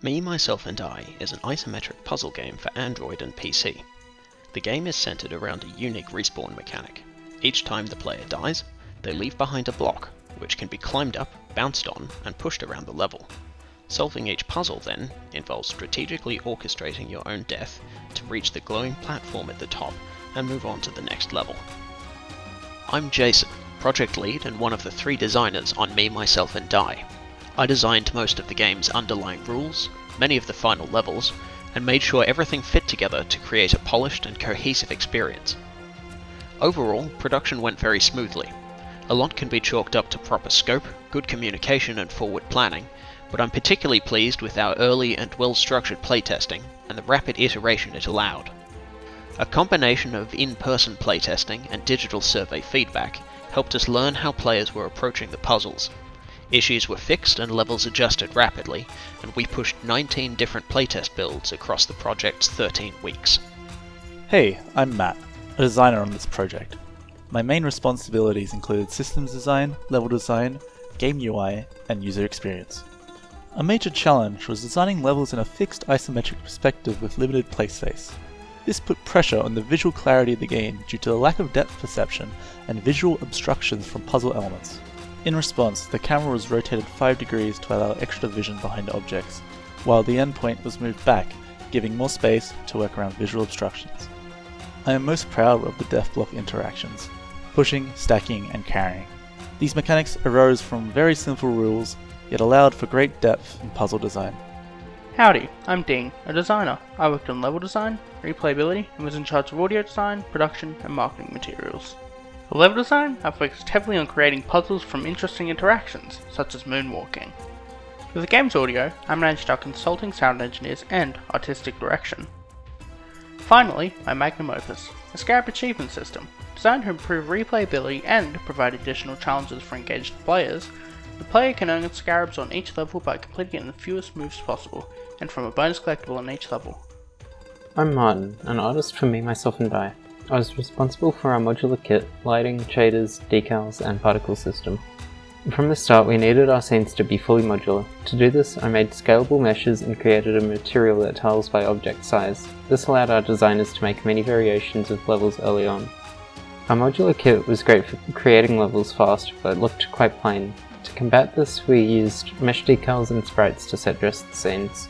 Me, Myself and I is an isometric puzzle game for Android and PC. The game is centered around a unique respawn mechanic. Each time the player dies, they leave behind a block, which can be climbed up, bounced on, and pushed around the level. Solving each puzzle, then, involves strategically orchestrating your own death to reach the glowing platform at the top and move on to the next level. I'm Jason, project lead and one of the 3 designers on Me, Myself and I. I designed most of the game's underlying rules, many of the final levels, and made sure everything fit together to create a polished and cohesive experience. Overall, production went very smoothly. A lot can be chalked up to proper scope, good communication and forward planning, but I'm particularly pleased with our early and well-structured playtesting and the rapid iteration it allowed. A combination of in-person playtesting and digital survey feedback helped us learn how players were approaching the puzzles. Issues were fixed and levels adjusted rapidly, and we pushed 19 different playtest builds across the project's 13 weeks. Hey, I'm Matt, a designer on this project. My main responsibilities included systems design, level design, game UI, and user experience. A major challenge was designing levels in a fixed isometric perspective with limited playspace. This put pressure on the visual clarity of the game due to the lack of depth perception and visual obstructions from puzzle elements. In response, the camera was rotated 5 degrees to allow extra vision behind objects, while the endpoint was moved back, giving more space to work around visual obstructions. I am most proud of the def block interactions, pushing, stacking, and carrying. These mechanics arose from very simple rules, yet allowed for great depth in puzzle design. Howdy, I'm Dean, a designer. I worked on level design, replayability, and was in charge of audio design, production, and marketing materials. For level design, I focused heavily on creating puzzles from interesting interactions, such as moonwalking. For the game's audio, I managed our consulting sound engineers and artistic direction. Finally, my magnum opus, a Scarab achievement system. Designed to improve replayability and provide additional challenges for engaged players, the player can earn Scarabs on each level by completing it in the fewest moves possible, and from a bonus collectible on each level. I'm Martin, an artist for Me, Myself and I. I was responsible for our modular kit, lighting, shaders, decals, and particle system. From the start, we needed our scenes to be fully modular. To do this, I made scalable meshes and created a material that tiles by object size. This allowed our designers to make many variations of levels early on. Our modular kit was great for creating levels fast, but looked quite plain. To combat this, we used mesh decals and sprites to set dress the scenes.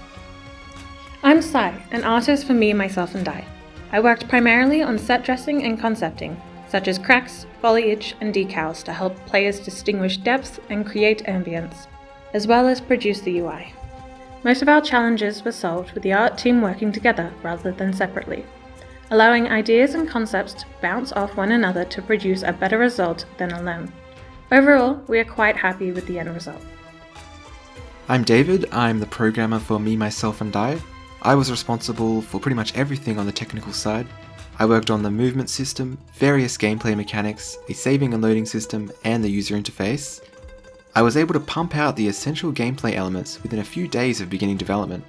I'm Sai, an artist for Me, Myself and I. I worked primarily on set dressing and concepting, such as cracks, foliage, and decals to help players distinguish depth and create ambience, as well as produce the UI. Most of our challenges were solved with the art team working together rather than separately, allowing ideas and concepts to bounce off one another to produce a better result than alone. Overall, we are quite happy with the end result. I'm David, I'm the programmer for Me, Myself and I was responsible for pretty much everything on the technical side. I worked on the movement system, various gameplay mechanics, a saving and loading system, and the user interface. I was able to pump out the essential gameplay elements within a few days of beginning development.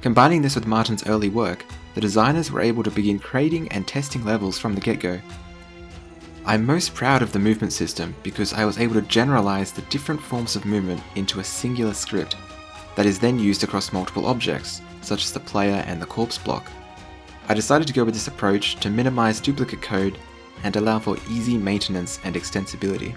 Combining this with Martin's early work, the designers were able to begin creating and testing levels from the get-go. I'm most proud of the movement system because I was able to generalize the different forms of movement into a singular script that is then used across multiple objects, such as the player and the corpse block. I decided to go with this approach to minimize duplicate code and allow for easy maintenance and extensibility.